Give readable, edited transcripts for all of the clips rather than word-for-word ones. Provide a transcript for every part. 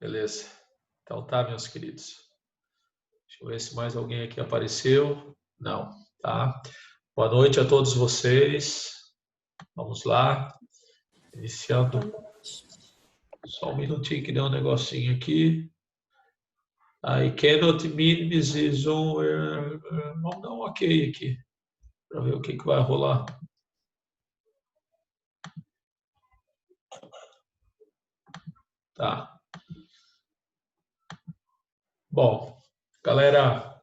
Beleza. Então tá, meus queridos. Deixa eu ver se mais alguém aqui apareceu. Não, tá? Boa noite a todos vocês. Vamos lá. Iniciando. Só um minutinho que deu um negocinho aqui. I cannot mean Mrs. Vamos dar um ok aqui. Para ver o que vai rolar. Tá. Bom, galera,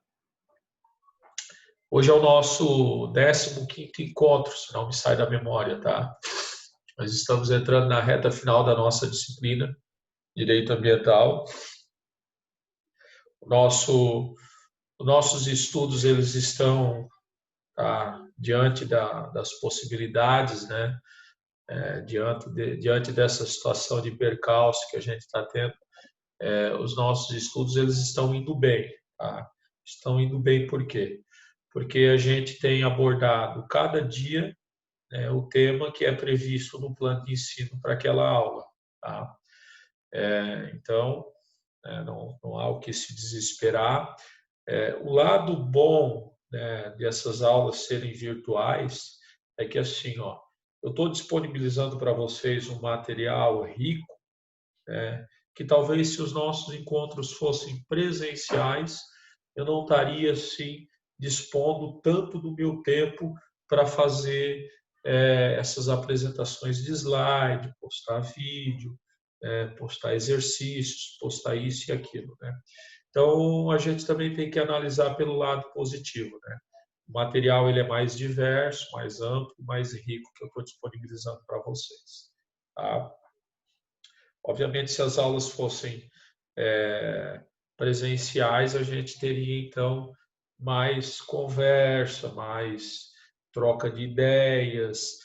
hoje é o nosso 15º encontro, se não me sai da memória, tá? Nós estamos entrando na reta final da nossa disciplina, Direito Ambiental. Os nossos estudos, eles estão diante das possibilidades, né? Diante dessa situação de percalço que a gente está tendo, os nossos estudos, eles estão indo bem, tá? Estão indo bem por quê? Porque a gente tem abordado cada dia o tema que é previsto no plano de ensino para aquela aula, tá? Então, não há o que se desesperar. O lado bom, né, dessas aulas serem virtuais é que, assim, eu estou disponibilizando para vocês um material rico, que talvez se os nossos encontros fossem presenciais, eu não estaria, assim, dispondo tanto do meu tempo para fazer essas apresentações de slide, postar vídeo, postar exercícios, postar isso e aquilo, né? Então, a gente também tem que analisar pelo lado positivo, né? O material ele é mais diverso, mais amplo, mais rico que eu estou disponibilizando para vocês, tá? Obviamente, se as aulas fossem presenciais, a gente teria, então, mais conversa, mais troca de ideias,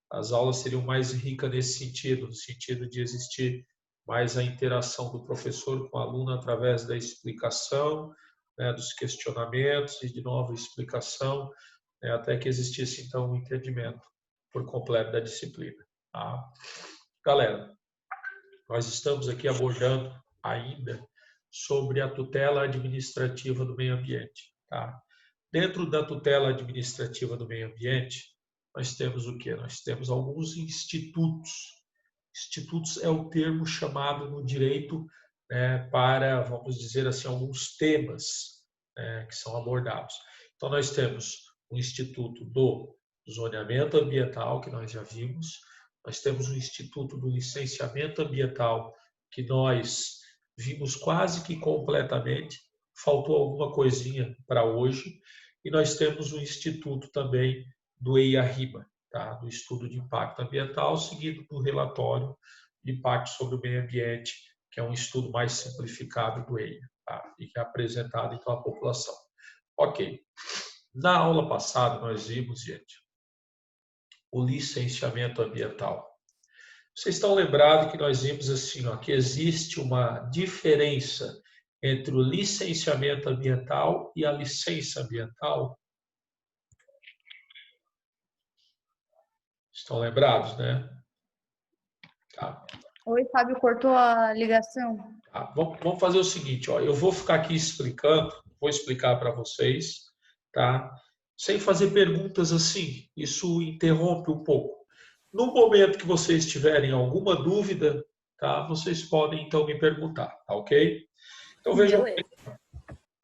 as aulas seriam mais ricas nesse sentido, no sentido de existir mais a interação do professor com o aluno através da explicação, dos questionamentos e de nova explicação, até que existisse, então, um entendimento por completo da disciplina. Tá? Galera, nós estamos aqui abordando ainda sobre a tutela administrativa do meio ambiente. Tá? Dentro da tutela administrativa do meio ambiente, nós temos o quê? Nós temos alguns institutos. Institutos é o termo chamado no direito para, vamos dizer assim, alguns temas que são abordados. Então, nós temos o Instituto do Zoneamento Ambiental, que nós já vimos. Nós temos o Instituto do Licenciamento Ambiental, que nós vimos quase que completamente. Faltou alguma coisinha para hoje. E nós temos o Instituto também do EIA-RIMA, tá? Do Estudo de Impacto Ambiental, seguido do relatório de impacto sobre o meio ambiente, que é um estudo mais simplificado do EIA, tá? E que é apresentado então à população. Ok. Na aula passada nós vimos, gente, o licenciamento ambiental. Vocês estão lembrados que nós vimos assim, que existe uma diferença entre o licenciamento ambiental e a licença ambiental? Estão lembrados, né? Tá. Oi, Fábio, cortou a ligação. Tá. Vamos fazer o seguinte, eu vou ficar aqui explicando, vou explicar para vocês, tá? Sem fazer perguntas assim, isso interrompe um pouco. No momento que vocês tiverem alguma dúvida, tá? Vocês podem então me perguntar, tá ok? Então vejam,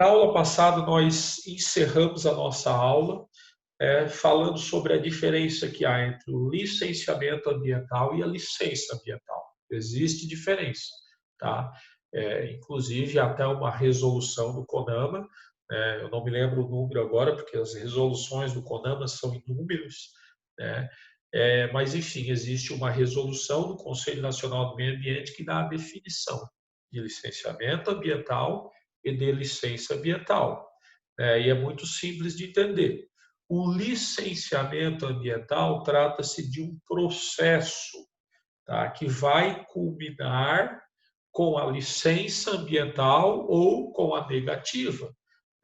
na aula passada nós encerramos a nossa aula falando sobre a diferença que há entre o licenciamento ambiental e a licença ambiental. Existe diferença, tá? Inclusive até uma resolução do CONAMA, eu não me lembro o número agora, porque as resoluções do CONAMA são inúmeras, né? Mas, enfim, existe uma resolução do Conselho Nacional do Meio Ambiente que dá a definição de licenciamento ambiental e de licença ambiental. E é muito simples de entender. O licenciamento ambiental trata-se de um processo, tá, que vai culminar com a licença ambiental ou com a negativa,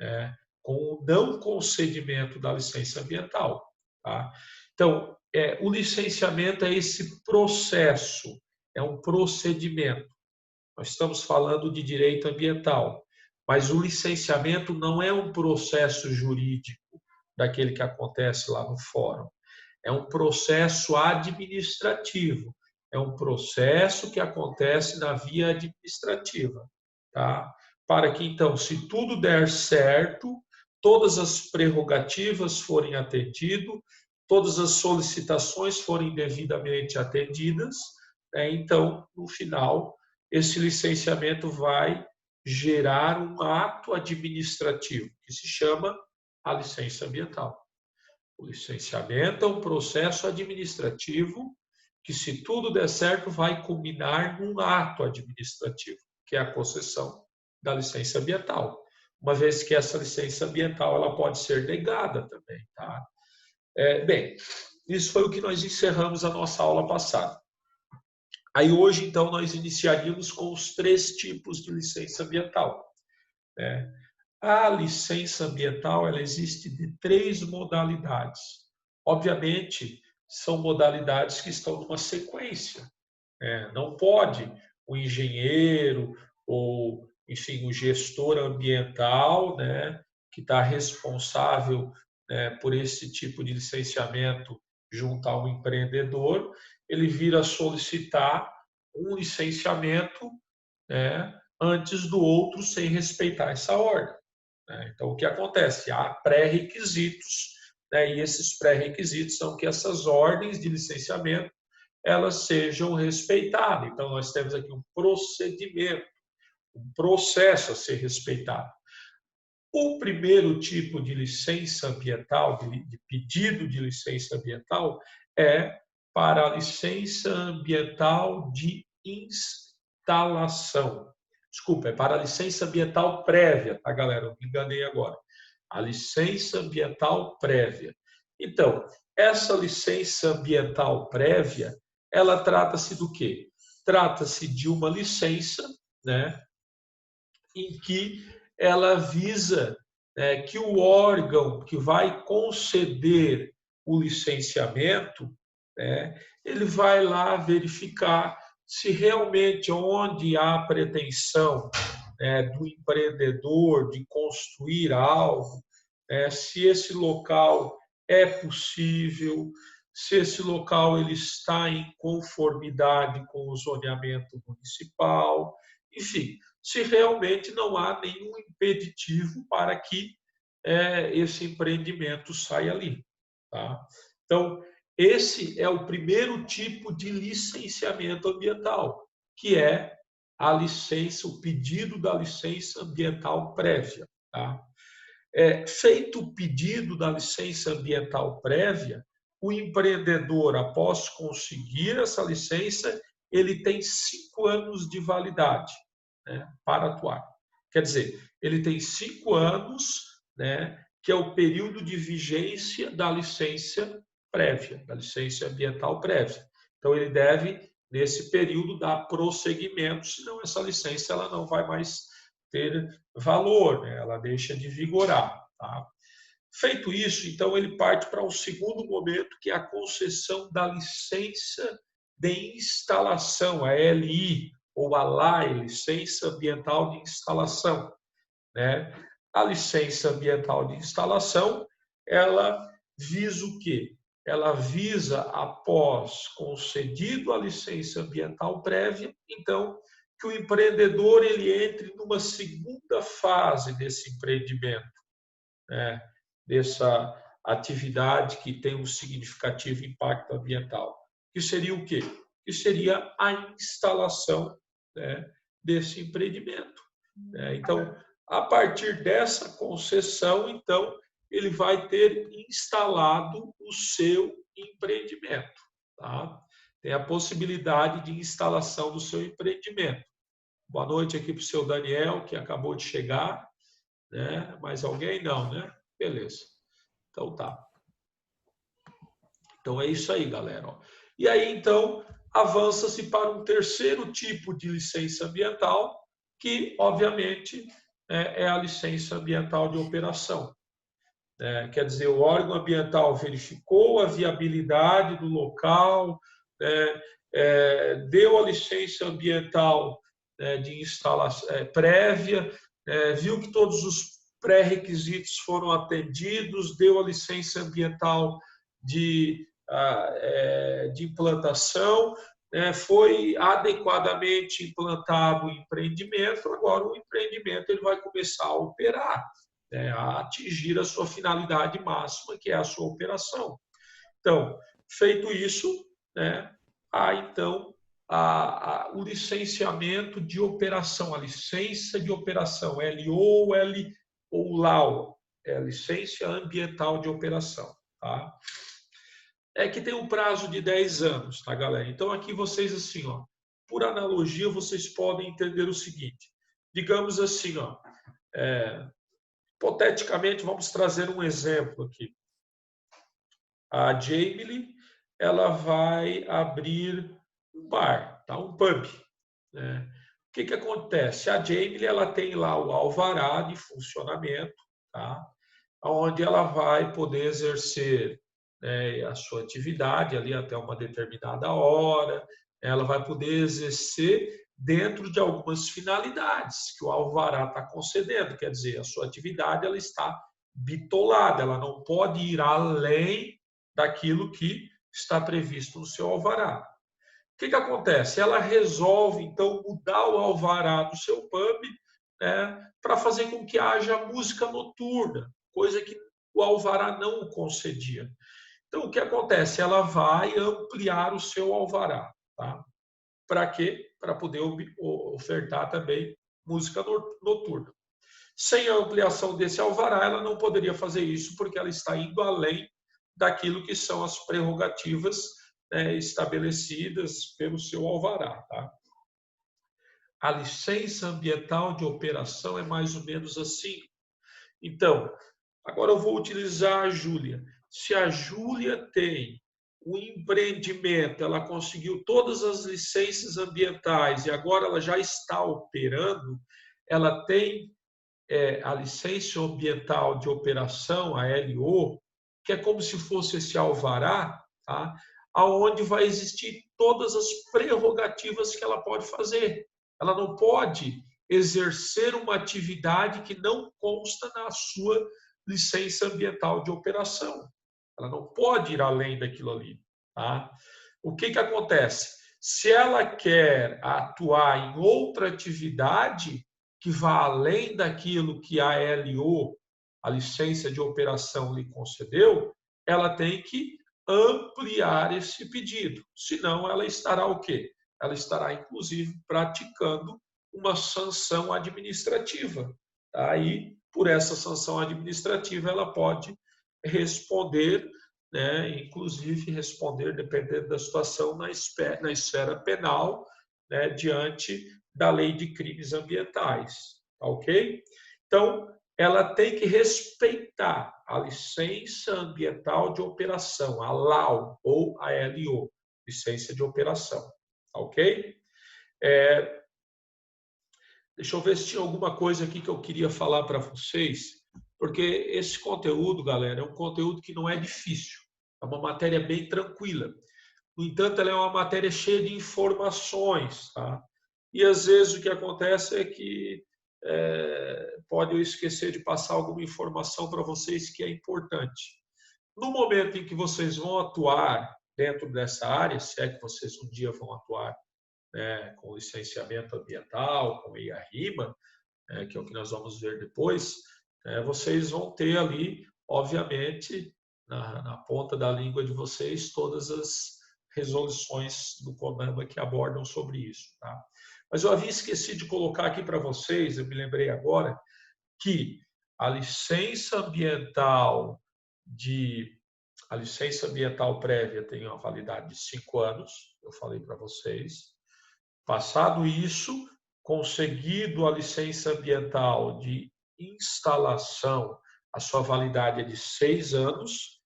né, com o não concedimento da licença ambiental. Tá? Então, o licenciamento é esse processo, é um procedimento. Nós estamos falando de direito ambiental, mas o licenciamento não é um processo jurídico daquele que acontece lá no fórum. É um processo administrativo, é um processo que acontece na via administrativa, tá? Para que, então, se tudo der certo, todas as prerrogativas forem atendidas, todas as solicitações forem devidamente atendidas, né? Então, no final, esse licenciamento vai gerar um ato administrativo, que se chama a licença ambiental. O licenciamento é um processo administrativo que, se tudo der certo, vai culminar num ato administrativo, que é a concessão da licença ambiental. Uma vez que essa licença ambiental ela pode ser negada também, tá? Bem, isso foi o que nós encerramos a nossa aula passada. Aí hoje, então, nós iniciaríamos com os 3 tipos de licença ambiental, né? A licença ambiental ela existe de 3 modalidades. Obviamente, são modalidades que estão numa sequência. Não pode o engenheiro ou, enfim, o gestor ambiental, né, que está responsável, né, por esse tipo de licenciamento junto ao empreendedor, ele vir a solicitar um licenciamento, né, antes do outro sem respeitar essa ordem. Então, o que acontece? Há pré-requisitos, né, e esses pré-requisitos são que essas ordens de licenciamento elas sejam respeitadas. Então, nós temos aqui um procedimento, um processo a ser respeitado. O primeiro tipo de licença ambiental, de pedido de licença ambiental, é para a licença ambiental de instalação. Desculpa, é para a licença ambiental prévia, tá, galera? Eu me enganei agora. A licença ambiental prévia. Então, essa licença ambiental prévia, ela trata-se do quê? Trata-se de uma licença, né, em que ela visa que o órgão que vai conceder o licenciamento, né, ele vai lá verificar se realmente onde há pretensão, do empreendedor de construir algo, se esse local é possível, se esse local ele está em conformidade com o zoneamento municipal, enfim, se realmente não há nenhum impeditivo para que esse empreendimento saia ali. Tá? Então, esse é o primeiro tipo de licenciamento ambiental, que é a licença, o pedido da licença ambiental prévia. Tá? Feito o pedido da licença ambiental prévia, o empreendedor, após conseguir essa licença, ele tem 5 anos de validade, né, para atuar. Quer dizer, ele tem 5 anos, né, que é o período de vigência da licença prévia, da licença ambiental prévia. Então, ele deve, nesse período, dar prosseguimento, senão essa licença ela não vai mais ter valor, né? Ela deixa de vigorar. Tá? Feito isso, então, ele parte para um segundo momento, que é a concessão da licença de instalação, a LI, ou a LAI, Licença Ambiental de Instalação. Né? A licença ambiental de instalação, ela visa o quê? Ela visa, após concedido a licença ambiental prévia, então, que o empreendedor ele entre numa segunda fase desse empreendimento, né? Dessa atividade que tem um significativo impacto ambiental. Que seria o quê? Que seria a instalação, né, desse empreendimento. Então, a partir dessa concessão, então, ele vai ter instalado o seu empreendimento. Tá? Tem a possibilidade de instalação do seu empreendimento. Boa noite aqui para o seu Daniel, que acabou de chegar. Né? Mais alguém? Não, né? Beleza. Então tá. Então é isso aí, galera. E aí, então, avança-se para um terceiro tipo de licença ambiental, que, obviamente, é a licença ambiental de operação. Quer dizer, o órgão ambiental verificou a viabilidade do local, deu a licença ambiental de instalação prévia, viu que todos os pré-requisitos foram atendidos, deu a licença ambiental de implantação, foi adequadamente implantado o empreendimento, agora o empreendimento ele vai começar a operar, a atingir a sua finalidade máxima, que é a sua operação. Então, feito isso, há então o licenciamento de operação, a licença de operação, LO ou LAO, é a licença ambiental de operação. Tá? Que tem um prazo de 10 anos, tá, galera? Então, aqui vocês, assim, ó, por analogia, vocês podem entender o seguinte. Digamos assim, ó, hipoteticamente, vamos trazer um exemplo aqui. A Jamie, ela vai abrir um bar, tá? Um pub. Né? O que acontece? A Jamie, ela tem lá o alvará de funcionamento, tá? Onde ela vai poder exercer a sua atividade ali até uma determinada hora, ela vai poder exercer dentro de algumas finalidades que o alvará está concedendo, quer dizer, a sua atividade ela está bitolada, ela não pode ir além daquilo que está previsto no seu alvará. O que acontece? Ela resolve, então, mudar o alvará do seu pub para fazer com que haja música noturna, coisa que o alvará não o concedia. Então, o que acontece? Ela vai ampliar o seu alvará. Tá? Para quê? Para poder ofertar também música noturna. Sem a ampliação desse alvará, ela não poderia fazer isso, porque ela está indo além daquilo que são as prerrogativas estabelecidas pelo seu alvará. Tá? A licença ambiental de operação é mais ou menos assim. Então, agora eu vou utilizar a Júlia. Se a Júlia tem um empreendimento, ela conseguiu todas as licenças ambientais e agora ela já está operando, ela tem a licença ambiental de operação, a LO, que é como se fosse esse alvará, tá? Aonde vai existir todas as prerrogativas que ela pode fazer. Ela não pode exercer uma atividade que não consta na sua licença ambiental de operação. Ela não pode ir além daquilo ali. Tá? O que acontece? Se ela quer atuar em outra atividade que vá além daquilo que a LO, a licença de operação, lhe concedeu, ela tem que ampliar esse pedido. Senão, ela estará o quê? Ela estará, inclusive, praticando uma sanção administrativa. Aí, por essa sanção administrativa, ela pode responder, inclusive responder, dependendo da situação, na esfera penal, diante da lei de crimes ambientais. Tá ok? Então, ela tem que respeitar a licença ambiental de operação, a LAO ou a LO, licença de operação. Tá ok? Deixa eu ver se tinha alguma coisa aqui que eu queria falar para vocês, porque esse conteúdo, galera, é um conteúdo que não é difícil. É uma matéria bem tranquila. No entanto, ela é uma matéria cheia de informações, tá? E às vezes o que acontece é que pode eu esquecer de passar alguma informação para vocês que é importante. No momento em que vocês vão atuar dentro dessa área, se é que vocês um dia vão atuar com licenciamento ambiental, com EIA-RIMA, que é o que nós vamos ver depois, vocês vão ter ali, obviamente, na ponta da língua de vocês, todas as resoluções do CONAMA que abordam sobre isso. Tá? Mas eu havia esquecido de colocar aqui para vocês, eu me lembrei agora, que a licença ambiental prévia tem uma validade de 5 anos, eu falei para vocês. Passado isso, conseguido a licença ambiental de instalação, a sua validade é de 6 anos,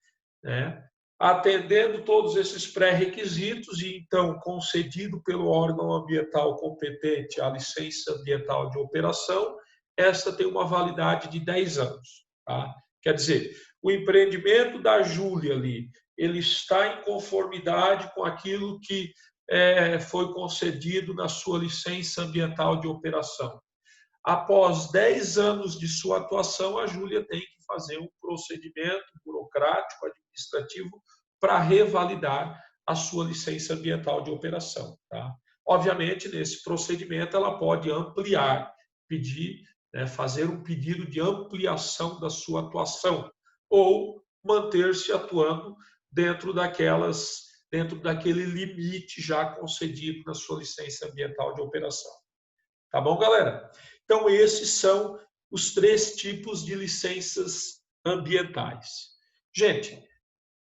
atendendo todos esses pré-requisitos e, então, concedido pelo órgão ambiental competente a licença ambiental de operação, esta tem uma validade de 10 anos. Tá? Quer dizer, o empreendimento da Júlia ali, ele está em conformidade com aquilo que foi concedido na sua licença ambiental de operação. Após 10 anos de sua atuação, a Júlia tem que fazer um procedimento burocrático, administrativo, para revalidar a sua licença ambiental de operação. Tá? Obviamente, nesse procedimento, ela pode ampliar, pedir, fazer um pedido de ampliação da sua atuação ou manter-se atuando dentro daquele limite já concedido na sua licença ambiental de operação. Tá bom, galera? Então, esses são os 3 tipos de licenças ambientais. Gente,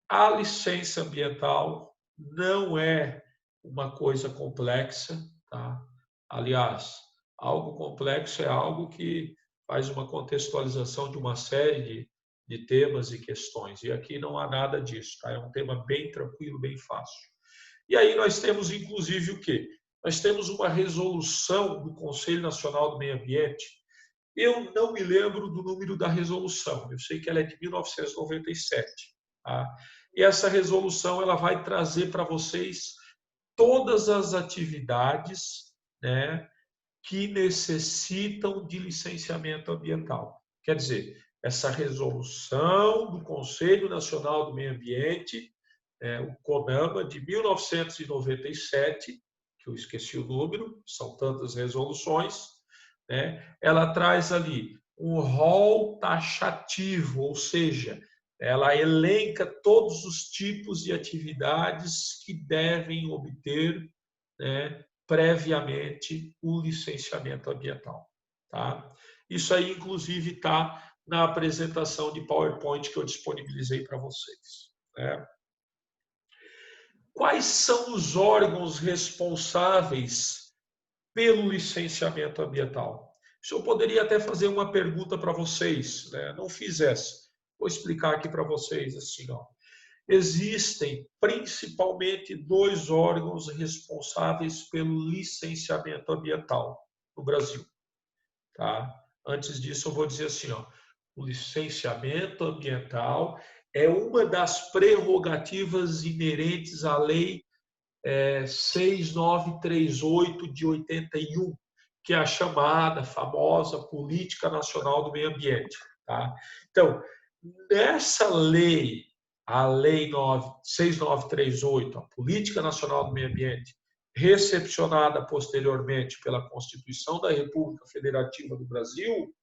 a licença ambiental não é uma coisa complexa, tá? Aliás, algo complexo é algo que faz uma contextualização de uma série de temas e questões. E aqui não há nada disso, tá? É um tema bem tranquilo, bem fácil. E aí nós temos, inclusive, o quê? Nós temos uma resolução do Conselho Nacional do Meio Ambiente. Eu não me lembro do número da resolução, eu sei que ela é de 1997. Tá? E essa resolução ela vai trazer para vocês todas as atividades, né, que necessitam de licenciamento ambiental. Quer dizer, essa resolução do Conselho Nacional do Meio Ambiente, o CONAMA, de 1997, que eu esqueci o número, são tantas resoluções, ela traz ali um rol taxativo, ou seja, ela elenca todos os tipos de atividades que devem obter, previamente o licenciamento ambiental. Tá? Isso aí, inclusive, está na apresentação de PowerPoint que eu disponibilizei para vocês. Quais são os órgãos responsáveis pelo licenciamento ambiental? Eu poderia até fazer uma pergunta para vocês, não fiz essa. Vou explicar aqui para vocês assim, ó. Existem principalmente 2 órgãos responsáveis pelo licenciamento ambiental no Brasil. Tá? Antes disso, eu vou dizer assim, ó, o licenciamento ambiental é uma das prerrogativas inerentes à Lei 6.938 de 81, que é a chamada, famosa Política Nacional do Meio Ambiente. Tá? Então, nessa lei, a Lei 6.938, a Política Nacional do Meio Ambiente, recepcionada posteriormente pela Constituição da República Federativa do Brasil,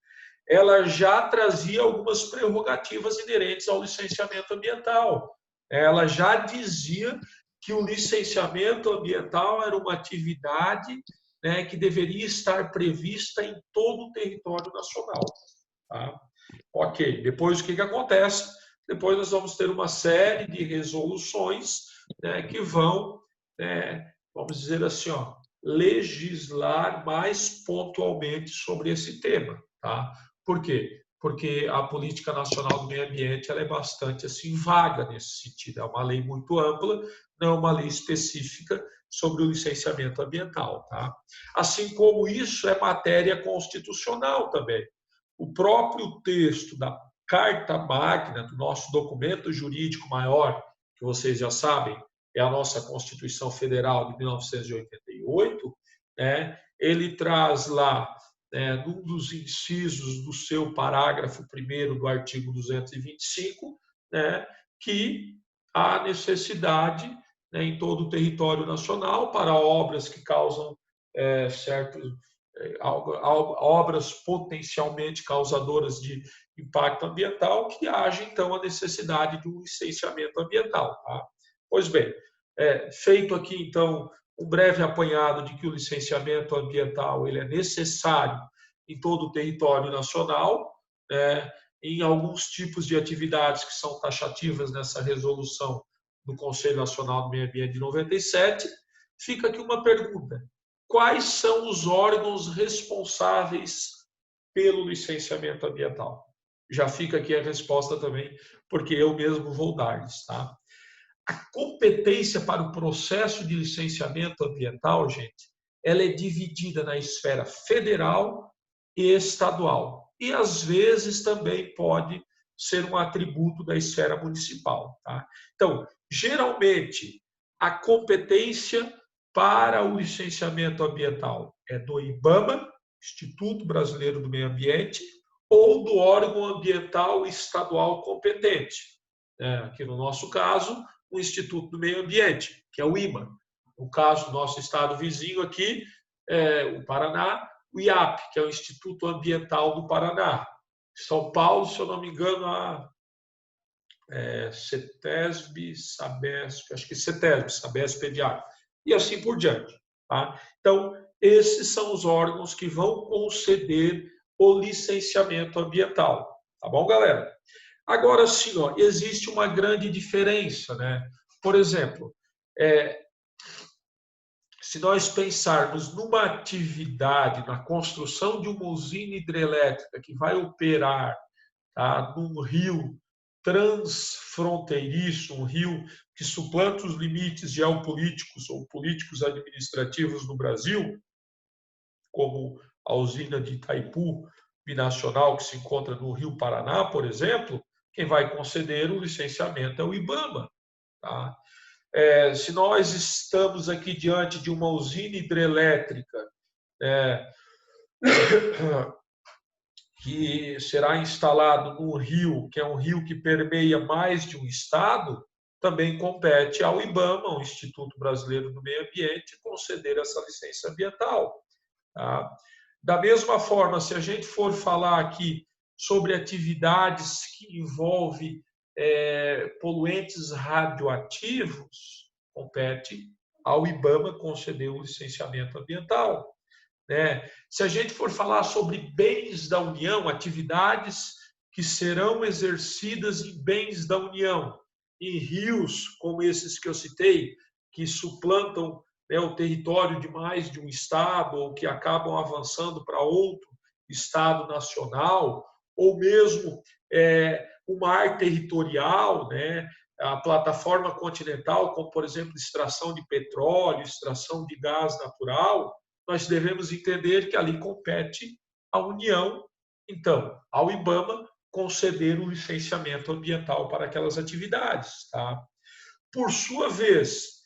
ela já trazia algumas prerrogativas inerentes ao licenciamento ambiental. Ela já dizia que o licenciamento ambiental era uma atividade, que deveria estar prevista em todo o território nacional. Tá? Ok, depois o que acontece? Depois nós vamos ter uma série de resoluções, que vão, vamos dizer assim, ó, legislar mais pontualmente sobre esse tema. Tá? Por quê? Porque a Política Nacional do Meio Ambiente ela é bastante assim, vaga nesse sentido. É uma lei muito ampla, não é uma lei específica sobre o licenciamento ambiental. Tá? Assim como isso é matéria constitucional também. O próprio texto da Carta Magna, do nosso documento jurídico maior, que vocês já sabem, é a nossa Constituição Federal de 1988, ele traz lá, num dos incisos do seu parágrafo 1º do artigo 225, que há necessidade, em todo o território nacional para obras que causam obras potencialmente causadoras de impacto ambiental, que haja, então, a necessidade de um licenciamento ambiental. Tá? Pois bem, feito aqui, então, um breve apanhado de que o licenciamento ambiental ele é necessário em todo o território nacional, em alguns tipos de atividades que são taxativas nessa resolução do Conselho Nacional do Meio Ambiente de 97, fica aqui uma pergunta. Quais são os órgãos responsáveis pelo licenciamento ambiental? Já fica aqui a resposta também, porque eu mesmo vou dar-lhes. Tá? A competência para o processo de licenciamento ambiental, gente, ela é dividida na esfera federal e estadual. E, às vezes, também pode ser um atributo da esfera municipal. Tá? Então, geralmente, a competência para o licenciamento ambiental é do IBAMA, Instituto Brasileiro do Meio Ambiente, ou do órgão ambiental estadual competente. Aqui no nosso caso, o Instituto do Meio Ambiente, que é o IMA. No caso do nosso estado vizinho aqui, o Paraná, o IAP, que é o Instituto Ambiental do Paraná. São Paulo, se eu não me engano, a CETESB, SABESP, acho que CETESB, SABESP Pediatra, e assim por diante. Tá? Então, esses são os órgãos que vão conceder o licenciamento ambiental. Tá bom, galera? Agora sim, ó, existe uma grande diferença, né? Por exemplo, se nós pensarmos numa atividade, na construção de uma usina hidrelétrica que vai operar, tá, num rio transfronteiriço, um rio que suplanta os limites geopolíticos ou políticos administrativos no Brasil, como a usina de Itaipu binacional, que se encontra no Rio Paraná, por exemplo, quem vai conceder o licenciamento é o IBAMA. Tá? Se nós estamos aqui diante de uma usina hidrelétrica que será instalado num rio, que é um rio que permeia mais de um estado, também compete ao IBAMA, o Instituto Brasileiro do Meio Ambiente, conceder essa licença ambiental. Tá? Da mesma forma, se a gente for falar aqui sobre atividades que envolvem poluentes radioativos, compete ao IBAMA conceder o licenciamento ambiental. Né? Se a gente for falar sobre bens da União, atividades que serão exercidas em bens da União, em rios como esses que eu citei, que suplantam, né, o território de mais de um estado ou que acabam avançando para outro estado nacional, ou mesmo o mar territorial, né, a plataforma continental, como, por exemplo, extração de petróleo, extração de gás natural, nós devemos entender que ali compete à União, então, ao IBAMA, conceder o licenciamento ambiental para aquelas atividades. Tá? Por sua vez,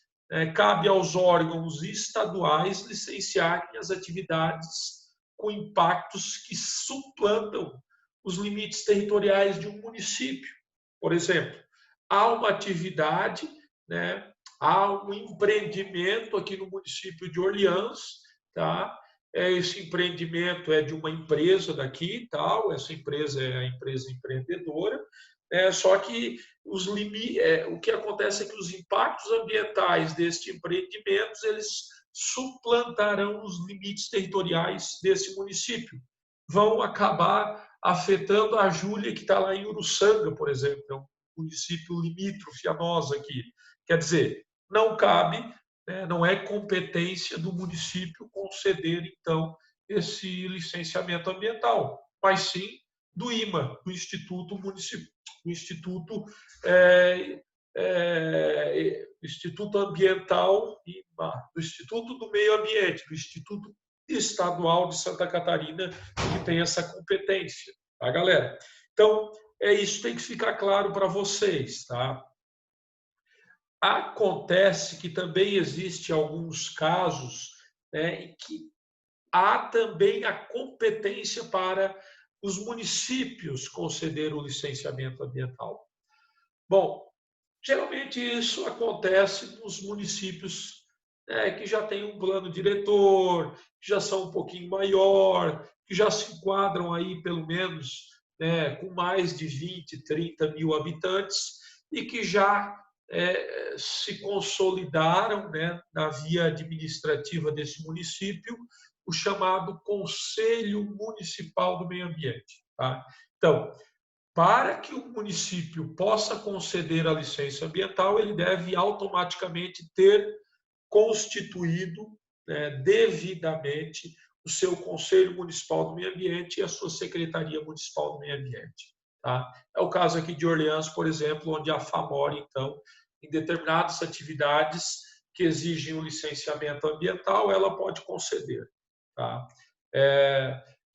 cabe aos órgãos estaduais licenciarem as atividades com impactos que suplantam os limites territoriais de um município. Por exemplo, há uma atividade, né, há um empreendimento aqui no município de Orleans, tá? Esse empreendimento é de uma empresa daqui, tal. Essa empresa é a empresa empreendedora. Só que o que acontece é que os impactos ambientais deste empreendimento eles suplantarão os limites territoriais desse município. Vão acabar afetando a Júlia, que está lá em Uruçanga, por exemplo, é um município limítrofe a nós aqui. Quer dizer, não cabe, né, não é competência do município conceder, então, esse licenciamento ambiental, mas sim do IMA, do Instituto Municipal, do Instituto, Instituto Ambiental, do Instituto do Meio Ambiente, do Instituto Estadual de Santa Catarina, que tem essa competência, tá, galera? Então, isso tem que ficar claro para vocês, tá? Acontece que também existe alguns casos, né, em que há também a competência para os municípios conceder o licenciamento ambiental. Bom, geralmente isso acontece nos municípios, que já têm um plano diretor, que já são um pouquinho maior, que já se enquadram aí pelo menos, né, com mais de 20, 30 mil habitantes e que já se consolidaram, né, na via administrativa desse município, o chamado Conselho Municipal do Meio Ambiente. Tá? Então, para que o município possa conceder a licença ambiental, ele deve automaticamente ter constituído, né, devidamente o seu Conselho Municipal do Meio Ambiente e a sua Secretaria Municipal do Meio Ambiente. Tá? É o caso aqui de Orleans, por exemplo, onde a FAMOR, então, em determinadas atividades que exigem o licenciamento ambiental, ela pode conceder. Tá?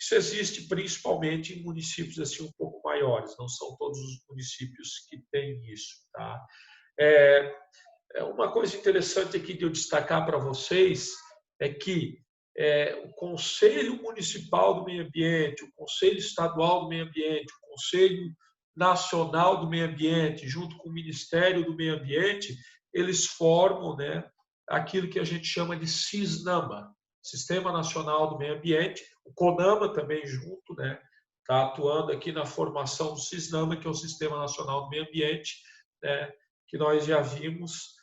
Isso existe principalmente em municípios assim um pouco maiores, não são todos os municípios que têm isso. Tá? uma coisa interessante aqui de eu destacar para vocês é que o Conselho Municipal do Meio Ambiente, o Conselho Estadual do Meio Ambiente, o Conselho Nacional do Meio Ambiente, junto com o Ministério do Meio Ambiente, eles formam, né, aquilo que a gente chama de SISNAMA, Sistema Nacional do Meio Ambiente. O CONAMA também junto, né, está atuando aqui na formação do SISNAMA, que é o Sistema Nacional do Meio Ambiente, né, que nós já vimos,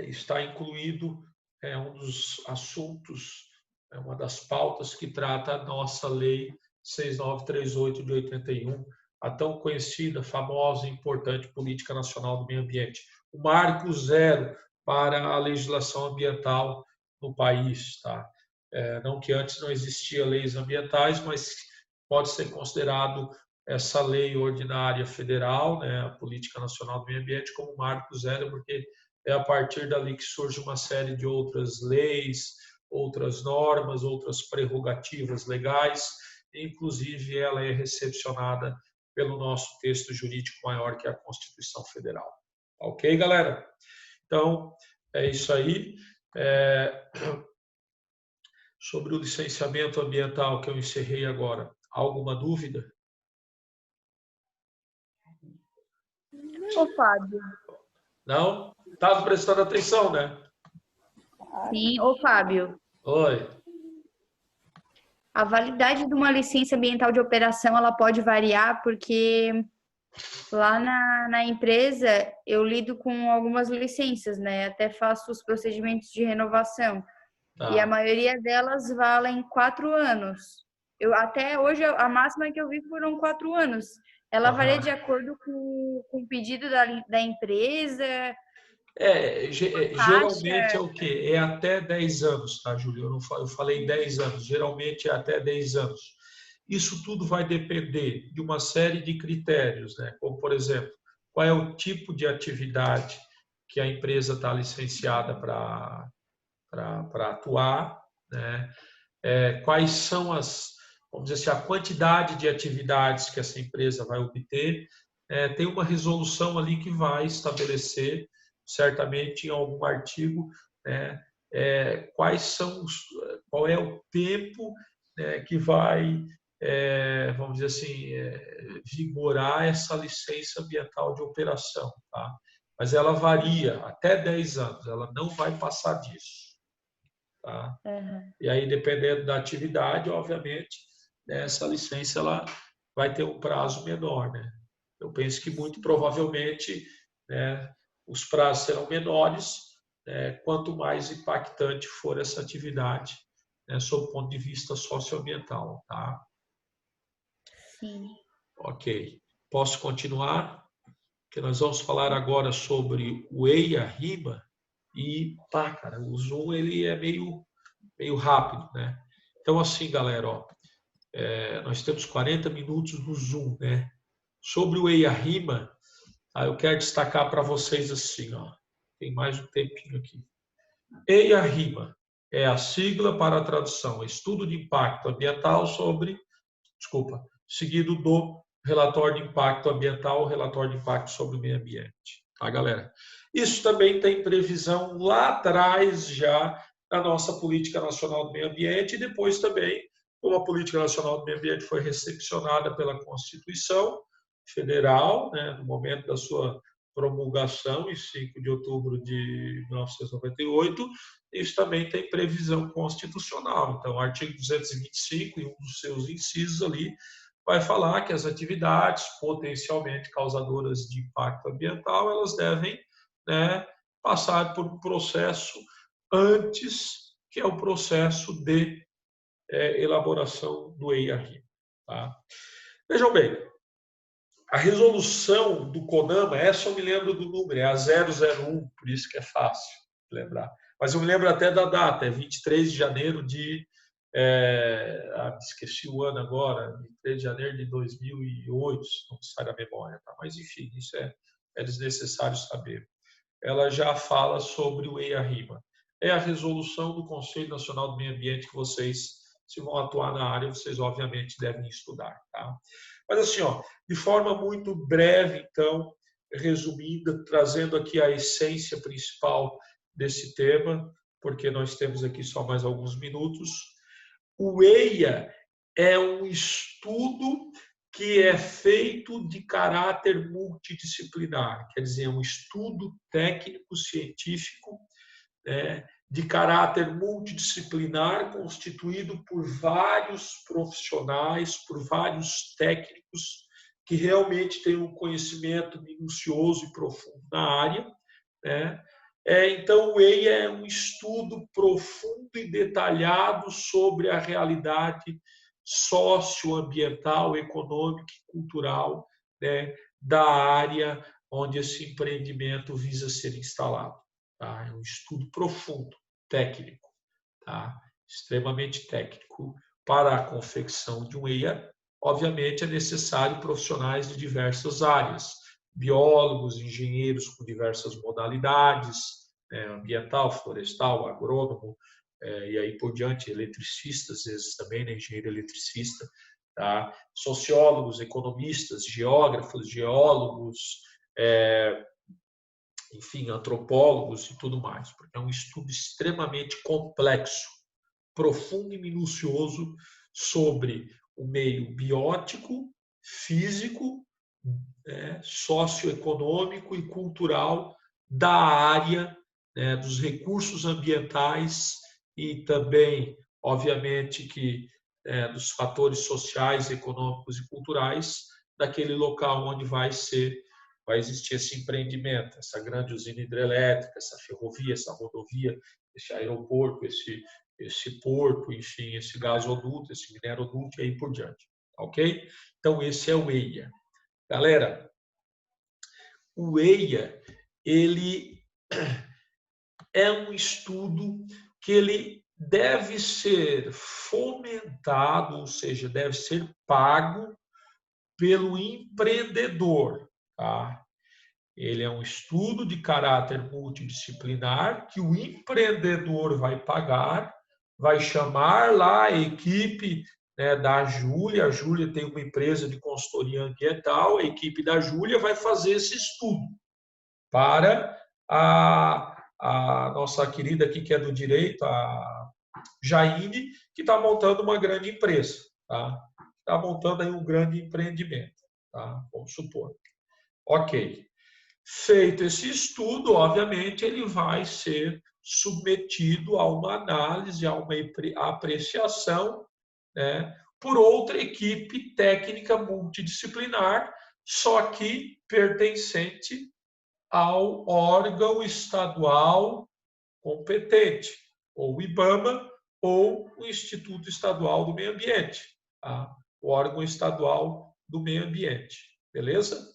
está incluído um dos assuntos, uma das pautas que trata a nossa Lei 6938 de 81, a tão conhecida, famosa e importante Política Nacional do Meio Ambiente, o marco zero para a legislação ambiental no país. Tá? Não que antes não existiam leis ambientais, mas pode ser considerado essa lei ordinária federal, né, a Política Nacional do Meio Ambiente, como marco zero, porque é a partir dali que surge uma série de outras leis, outras normas, outras prerrogativas legais, inclusive ela é recepcionada pelo nosso texto jurídico maior, que é a Constituição Federal. Ok, galera? Então, é isso aí. Sobre o licenciamento ambiental que eu encerrei agora, alguma dúvida? Ô, Fábio. Não? Estava prestando atenção, né? Sim, ô, Fábio. Oi. A validade de uma licença ambiental de operação, ela pode variar, porque lá na empresa eu lido com algumas licenças, né? Até faço os procedimentos de renovação. E a maioria delas valem 4 anos. Até hoje, a máxima que eu vi foram 4 anos. Ela varia de acordo com o pedido da empresa. Geralmente é o quê? É até 10 anos, tá, Júlio? Eu falei 10 anos, geralmente é até 10 anos. Isso tudo vai depender de uma série de critérios, né? Como, por exemplo, qual é o tipo de atividade que a empresa está licenciada para atuar, né? Quais são vamos dizer assim, a quantidade de atividades que essa empresa vai obter. Tem uma resolução ali que vai estabelecer, certamente em algum artigo, né, qual é o tempo, né, que vai, vamos dizer assim, vigorar essa licença ambiental de operação. Tá? Mas ela varia até 10 anos, ela não vai passar disso. Tá? E aí, dependendo da atividade, obviamente, né, essa licença ela vai ter um prazo menor. Né? Eu penso que, muito provavelmente, né, os prazos serão menores, né, quanto mais impactante for essa atividade, né, sob o ponto de vista socioambiental. Tá? Sim. Ok. Posso continuar? Porque nós vamos falar agora sobre o EIA-RIMA e, cara, o Zoom ele é meio rápido, né? Então, assim, galera, nós temos 40 minutos no Zoom, né? Sobre o EIA-RIMA, eu quero destacar para vocês assim, tem mais um tempinho aqui. EIA-RIMA é a sigla para a tradução, Estudo de Impacto Ambiental seguido do Relatório de Impacto Ambiental, Relatório de Impacto sobre o Meio Ambiente. Tá, galera? Isso também tem previsão lá atrás já na nossa Política Nacional do Meio Ambiente e depois também, como a Política Nacional do Meio Ambiente foi recepcionada pela Constituição Federal, né, no momento da sua promulgação, em 5 de outubro de 1998, isso também tem previsão constitucional. Então, o artigo 225, em um dos seus incisos ali, vai falar que as atividades potencialmente causadoras de impacto ambiental, elas devem, né, passar por um processo antes, que é o processo de elaboração do EIA-RIMA. Tá? Vejam bem, a resolução do CONAMA, essa eu me lembro do número, é a 001, por isso que é fácil lembrar. Mas eu me lembro até da data, é 23 de janeiro de... esqueci o ano agora, 23 de janeiro de 2008, não me sai da memória, tá? Mas enfim, isso é desnecessário saber. Ela já fala sobre o EIA-RIMA. É a resolução do Conselho Nacional do Meio Ambiente que vocês, se vão atuar na área, vocês obviamente devem estudar. Tá? Mas assim, de forma muito breve, então, resumindo, trazendo aqui a essência principal desse tema, porque nós temos aqui só mais alguns minutos. O EIA é um estudo que é feito de caráter multidisciplinar, quer dizer, é um estudo técnico-científico de caráter multidisciplinar, constituído por vários profissionais, por vários técnicos que realmente têm um conhecimento minucioso e profundo na área. Então, o EIA é um estudo profundo e detalhado sobre a realidade socioambiental, econômica e cultural da área onde esse empreendimento visa ser instalado. Tá? É um estudo profundo, técnico, tá? Extremamente técnico. Para a confecção de um EIA, obviamente, é necessário profissionais de diversas áreas, biólogos, engenheiros com diversas modalidades, ambiental, florestal, agrônomo, e aí por diante, eletricistas, às vezes também, engenheiro eletricista, tá? Sociólogos, economistas, geógrafos, geólogos, enfim, antropólogos e tudo mais, porque é um estudo extremamente complexo, profundo e minucioso sobre o meio biótico, físico, socioeconômico e cultural da área, dos recursos ambientais e também, obviamente, que dos fatores sociais, econômicos e culturais daquele local onde vai existir esse empreendimento, essa grande usina hidrelétrica, essa ferrovia, essa rodovia, esse aeroporto, esse porto, enfim, esse gasoduto, esse mineroduto e aí por diante. Ok? Então, esse é o EIA. Galera, o EIA, ele é um estudo que ele deve ser fomentado, ou seja, deve ser pago pelo empreendedor. Tá? Ele é um estudo de caráter multidisciplinar que o empreendedor vai pagar, vai chamar lá a equipe da Júlia. A Júlia tem uma empresa de consultoria ambiental, a equipe da Júlia vai fazer esse estudo para a nossa querida aqui, que é do direito, a Jaine, que está montando uma grande empresa, tá? Está montando aí um grande empreendimento, tá? Vamos supor. Ok. Feito esse estudo, obviamente, ele vai ser submetido a uma análise, a uma apreciação, por outra equipe técnica multidisciplinar, só que pertencente ao órgão estadual competente, ou o IBAMA, ou o Instituto Estadual do Meio Ambiente, tá? O órgão estadual do meio ambiente. Beleza?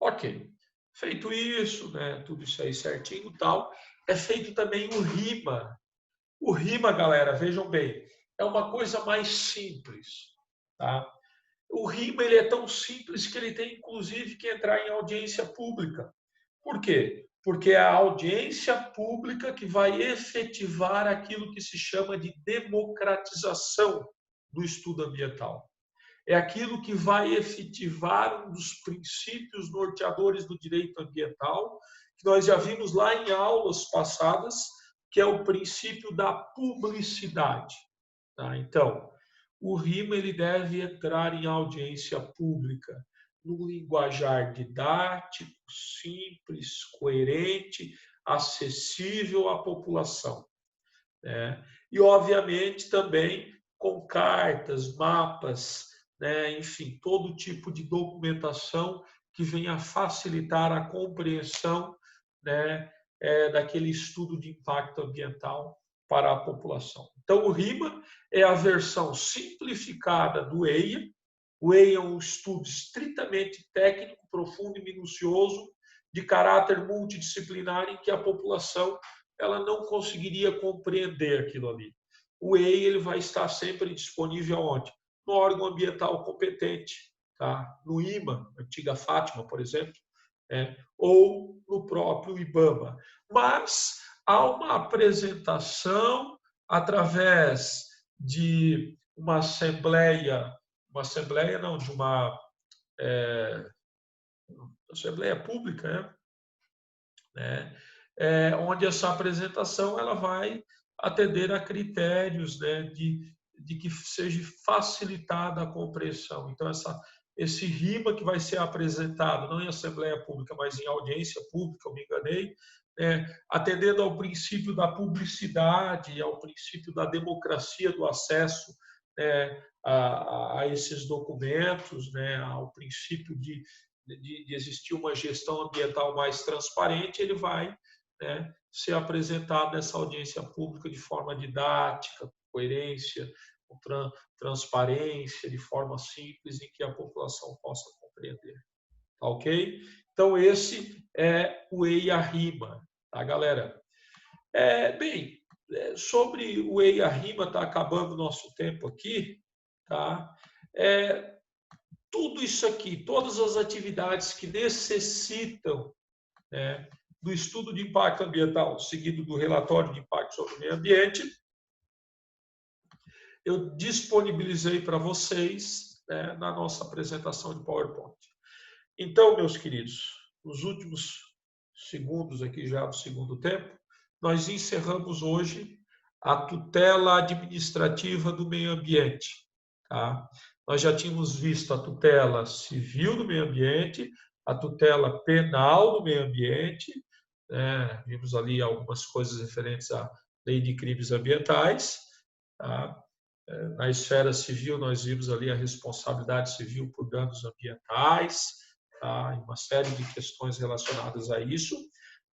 Ok. Feito isso, tudo isso aí certinho e tal, é feito também o RIMA. O RIMA, galera, vejam bem, é uma coisa mais simples. Tá? O RIMA ele é tão simples que ele tem, inclusive, que entrar em audiência pública. Por quê? Porque é a audiência pública que vai efetivar aquilo que se chama de democratização do estudo ambiental. É aquilo que vai efetivar um dos princípios norteadores do direito ambiental, que nós já vimos lá em aulas passadas, que é o princípio da publicidade. Tá? Então, o RIMA ele deve entrar em audiência pública num linguajar didático, simples, coerente, acessível à população. E, obviamente, também com cartas, mapas, enfim, todo tipo de documentação que venha facilitar a compreensão daquele estudo de impacto ambiental para a população. Então, o RIMA é a versão simplificada do EIA. O EIA é um estudo estritamente técnico, profundo e minucioso, de caráter multidisciplinar, em que a população ela não conseguiria compreender aquilo ali. O EIA ele vai estar sempre disponível onde? No órgão ambiental competente, tá? No IMA, antiga Fátima, por exemplo, ou no próprio IBAMA. Mas há uma apresentação através de uma assembleia não, de uma Assembleia Pública, né? Onde essa apresentação ela vai atender a critérios, né, de que seja facilitada a compreensão. Então, esse RIMA que vai ser apresentado, não em Assembleia Pública, mas em audiência pública, eu me enganei, atendendo ao princípio da publicidade, ao princípio da democracia do acesso, né, a esses documentos, né, ao princípio de existir uma gestão ambiental mais transparente, ele vai, né, ser apresentado nessa audiência pública de forma didática, com coerência, com transparência, de forma simples, em que a população possa compreender. Tá ok? Então, esse é o EIA-RIMA, tá, galera? Bem, sobre o EIA-RIMA, está acabando o nosso tempo aqui, tá? Tudo isso aqui, todas as atividades que necessitam, né, do estudo de impacto ambiental, seguido do relatório de impacto sobre o meio ambiente, eu disponibilizei para vocês, né, na nossa apresentação de PowerPoint. Então, meus queridos, nos últimos segundos aqui já do segundo tempo, nós encerramos hoje a tutela administrativa do meio ambiente. Tá? Nós já tínhamos visto a tutela civil do meio ambiente, a tutela penal do meio ambiente, né? Vimos ali algumas coisas referentes à lei de crimes ambientais. Tá? Na esfera civil, nós vimos ali a responsabilidade civil por danos ambientais, tá? Uma série de questões relacionadas a isso.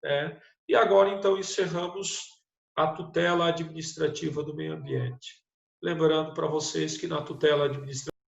Né? E agora, então, encerramos a tutela administrativa do meio ambiente. Lembrando para vocês que na tutela administrativa